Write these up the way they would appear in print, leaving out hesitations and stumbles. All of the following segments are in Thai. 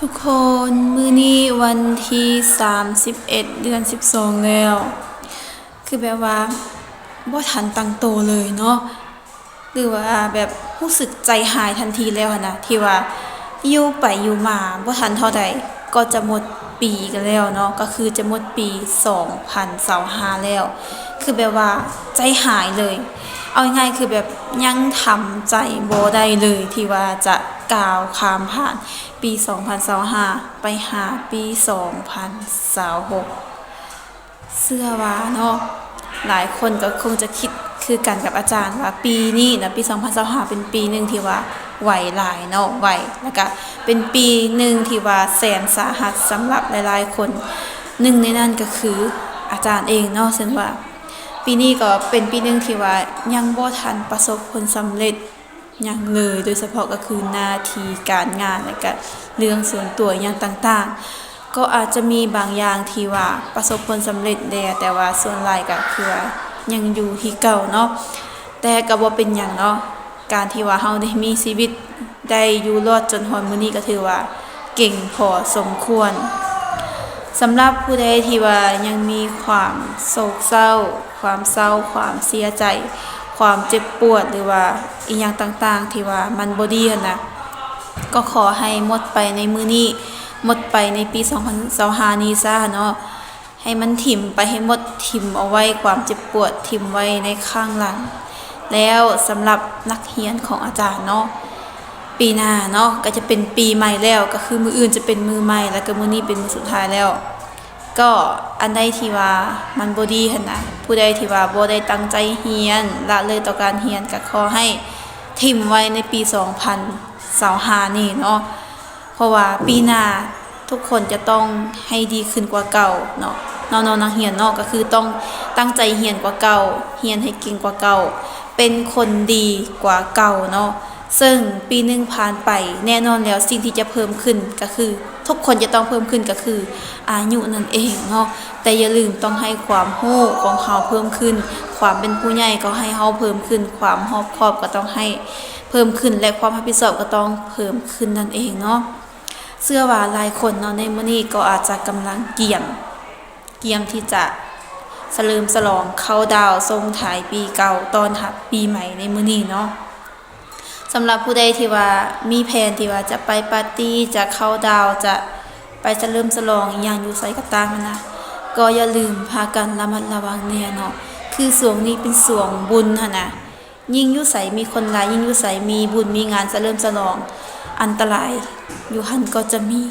ทุกคนมื้อนี้วันที่31เดือน12แล้วคือแบบว่าบ่ทันตั้งโตเลยเนาะหรือว่าแบบรู้สึกใจหายทันทีแล้วนะที่ว่าอยู่ไปอยู่มาบ่ทันเท่าใดก็จะหมดปีกันแล้วเนาะก็คือจะหมดปี2025แล้วคือแบบว่าใจหายเลยเอาง่ายๆคือแบบยังทำใจบ่ได้เลยที่ว่าจะก้าวข้ามผ่านปี2025ไปหาปี2026เชื่อว่าเนาะหลายคนก็คงจะคิดคือกันกับอาจารย์ว่าปีนี้นะปี2025เป็นปีหนึ่งที่ว่าไหวหลายเนาะไหวแล้วก็เป็นปีหนึ่งที่ว่าแสนสาหัสสำหรับหลายๆคนหนึ่งในนั้นก็คืออาจารย์เองเนาะซึ่งว่าปีนี้ก็เป็นปีหนึ่งที่ว่ายังบ่ทันประสบผลสำเร็จอย่างเลยโดยเฉพาะก็คือหน้าที่การงานและก็เรื่องส่วนตัวอย่างต่างๆก็อาจจะมีบางอย่างที่ว่าประสบผลสำเร็จแต่ว่าส่วนหลายก็คือว่ายังอยู่ที่เก่าเนาะแต่ก็บ่เป็นหยังเนาะการที่ว่าเฮาได้มีชีวิตได้อยู่รอดจนฮอดมื้อนี้ก็ถือว่าเก่งพอสมควรสำหรับผู้ใดที่ว่ายังมีความโศกเศร้าความเสียใจความเจ็บปวดหรือว่าอีหยังต่างๆที่ว่ามันบ่ดีนะก็ขอให้หมดไปในมื้อนี้หมดไปในปี2025นี้ซะเนาะให้มันถิ่มไปให้หมดถิ่มเอาไว้ความเจ็บปวดถิ่มไว้ในข้างหลังแล้วสำหรับนักเรียนของอาจารย์เนาะปีหน้าเนาะก็จะเป็นปีใหม่แล้วก็คือมื้ออื่นจะเป็นมื้อใหม่แล้วก็มื้อนี้เป็นมื้อสุดท้ายแล้วก็อันใดที่ว่ามันบ่ดีหั่นน่ะผู้ใดที่ว่าบ่ได้ตั้งใจเรียนละเลยต่อการเรียนก็ขอให้ถิ่มไว้ในปี2025นี้เนาะเพราะว่าปีหน้าทุกคนจะต้องให้ดีขึ้นกว่าเก่าเนาะน้องๆนักเรียนเนาะก็คือต้องตั้งใจเรียนกว่าเก่าเรียนให้เก่งกว่าเก่าเป็นคนดีกว่าเก่าเนาะซึ่งปีหนึ่งผ่านไปแน่นอนแล้วสิ่งที่จะเพิ่มขึ้นก็คือทุกคนจะต้องเพิ่มขึ้นก็คืออายุนั่นเองเนาะแต่อย่าลืมต้องให้ความรู้ของเฮาเพิ่มขึ้นความเป็นผู้ใหญ่ก็ให้เฮาเพิ่มขึ้นความรอบคอบก็ต้องให้เพิ่มขึ้นและความรับผิดชอบก็ต้องเพิ่มขึ้นนั่นเองเนาะเชื่อว่าหลายคนเนาะในมื้อนี้ก็อาจจะกำลังเกี่ยมที่จะเฉลิมฉลองเข้าดาวส่งท้ายปีเก่าต้อนรับปีใหม่ในมื้อนี้เนาะสำหรับผู้ใดที่ว่ามีแผนที่ว่าจะไปปาร์ตี้จะเข้าดาวจะไปเฉลิมฉลองอีหยังอยู่ไสก็ตามนะก็อย่าลืมพากันระมัดระวังแน่เนาะคือช่วงนี้เป็นช่วงบุญหั่นน่ะยิ่งอยู่ไสมีคนหลายยิ่งอยู่ไสมีบุญมีงานเฉลิมฉลองอันตรายอยู่หั่นก็จะมี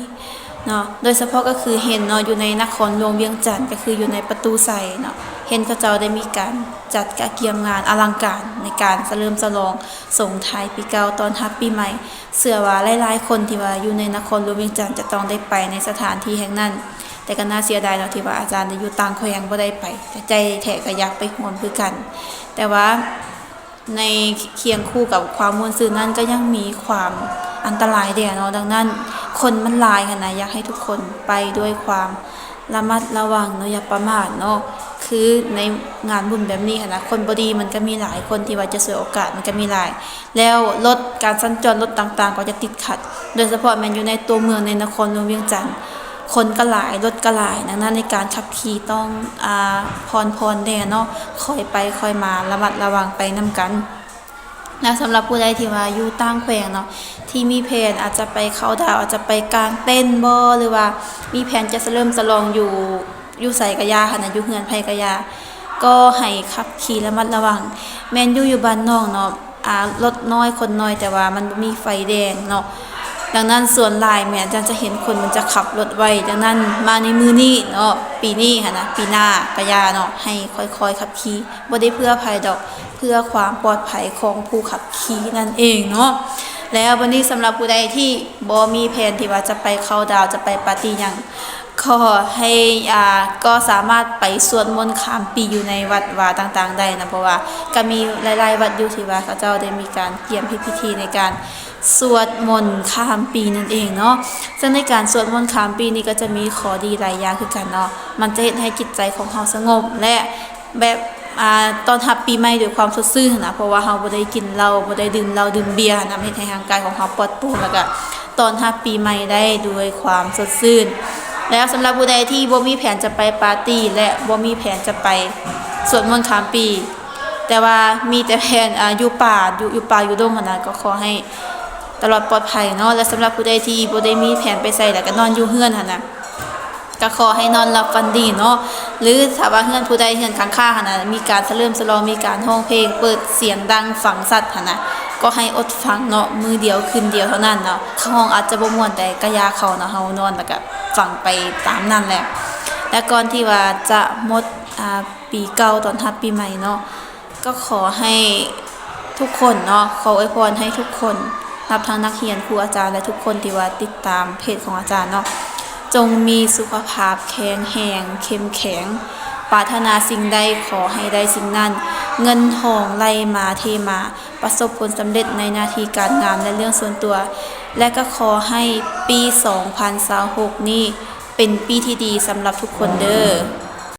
เนาะโดยเฉพาะก็คือเห็นเนาะอยู่ในนครหลวงเวียงจันทน์ก็คืออยู่ในประตูไสเนาะเห็นเขาเจ้าได้มีการจัดกะเกียมงานอลังการในการเฉลิมฉลองส่งท้ายปีเก่าต้อนรับปีใหม่เชื่อว่าหลายๆคนที่ว่าอยู่ในนครหลวงเวียงจันทน์จะต้องได้ไปในสถานที่แห่งนั้นแต่ก็น่าเสียดายเนาะที่ว่าอาจารย์ได้อยู่ต่างแขวงบ่ได้ไปแต่ใจแท้ก็อยากไปร่วมคือกันแต่ว่าในเคียงคู่กับความม่วนซื่นนั้นก็ยังมีความอันตรายเด้อเนาะดังนั้นคนมันหลายหั่นน่ะอยากให้ทุกคนไปด้วยความระมัดระวังเนาะอย่าประมาทเนาะคือในงานบุญแบบนี้หั่นน่ะคนบ่ดีมันก็มีหลายคนที่ว่าจะฉวยโอกาสมันก็มีหลายแล้วรถการสัญจรรถต่างๆก็จะติดขัดโดยเฉพาะแม่นอยู่ในตัวเมืองในนครหลวงเวียงจันทน์คนก็หลายรถก็หลายดังนั้นในการขับขี่ต้องผ่อนแน่เนาะค่อยไปค่อยมาระมัดระวังไปนำกันแล้วสำหรับผู้ใดที่ว่าอยู่ต่างแขวงเนาะที่มีแผนอาจจะไปเข้าดาวอาจจะไปกางเต้นบ่หรือว่ามีแผนจะเริ่มฉลองอยู่ไสก็อย่าหั่นน่ะอยู่เฮือนไผก็อย่าก็ให้ขับขี่ระมัดระวังแม่นอยู่บ้านนอกเนาะรถน้อยคนน้อยแต่ว่ามันบ่มีไฟแดงเนาะดังนั้นส่วนหลายแม่อาจารย์จะเห็นคนมันจะขับรถไวดังนั้นมาในมื้อนี้เนาะปีนี้หั่นน่ะปีหน้าก็อย่าเนาะให้ค่อยๆขับขี่บ่ได้เพื่อภัยดอกเพื่อความปลอดภัยของผู้ขับขี่นั่นเองเนาะแล้ววันนี้สำหรับผู้ใดที่บ่มีแผนที่ว่าจะไปเข้าดาวจะไปปาร์ตี้หยังก็ให้ก็สามารถไปสวดมนต์ข้ามปีอยู่ในวัดวาต่างๆได้นะเพราะว่าก็มีหลายๆวัดอยู่ที่ว่าเขาเจ้าได้มีการเตรียมพิธีในการสวดมนต์ข้ามปีนั่นเองเนาะซึ่งในการสวดมนต์ข้ามปีนี้ก็จะมีข้อดีหลายอย่างคือกันเนาะมันจะเฮ็ดให้จิตใจของเราสงบและแบบตอนรับปีใหม่ด้วยความสดชื่นนะเพราะว่าเราบ่ได้กินเหล้าบ่ได้ดื่มเหล้าดื่มเบียร์นะเฮ็ดให้ร่างกายของเราปลอดโปร่งแล้วก็ต ต้อนรับปีใหม่ได้ด้วยความสดชื่นแล้วสำหรับผู้ใดที่บ่มีแผนจะไปปาร์ตี้และบ่มีแผนจะไปสวดมนต์ข้ามปี แต่ว่ามีแต่แผนอยู่ป่าอยู่ดงหั่นน่ะก็ขอให้ตลอดปลอดภัยเนาะและสำหรับผู้ใดที่บ่ได้มีแผนไปไสแล้วก็นอนอยู่เฮือนหั่นน่ะก็ขอให้นอนหลับฝันดีเนาะหรือถ้าว่าเฮือนผู้ใดเฮือนข้างๆหั่นน่ะมีการฉลองมีการร้องเพลงเปิดเสียงดังฟังสัตว์หั่นน่ะก็ให้อดฟังเนาะมื้อเดียวคืนเดียวเท่านั้นเนาะเข้าห้องอาจจะบ่ม่วนแต่ก็อย่าเข้าเนาะเฮานอนแล้วก็ฟังไปตามนั้นแหละและก่อนที่ว่าจะหมดปีเก่าต้อนรับปีใหม่เนาะก็ขอให้ทุกคนเนาะขออวยพรให้ทุกคนนับทั้งนักเรียนครูอาจารย์และทุกคนที่ว่าติดตามเพจของอาจารย์เนาะจงมีสุขภาพแข็งแรงเข้มแข็งปรารถนาสิ่งใดขอให้ได้สิ่งนั้นเงินทองไหลมาเทมาประสบผลสำเร็จในหน้าที่การงานและเรื่องส่วนตัวและก็ขอให้ปี 2026 นี้เป็นปีที่ดีสำหรับทุกคนเด้อ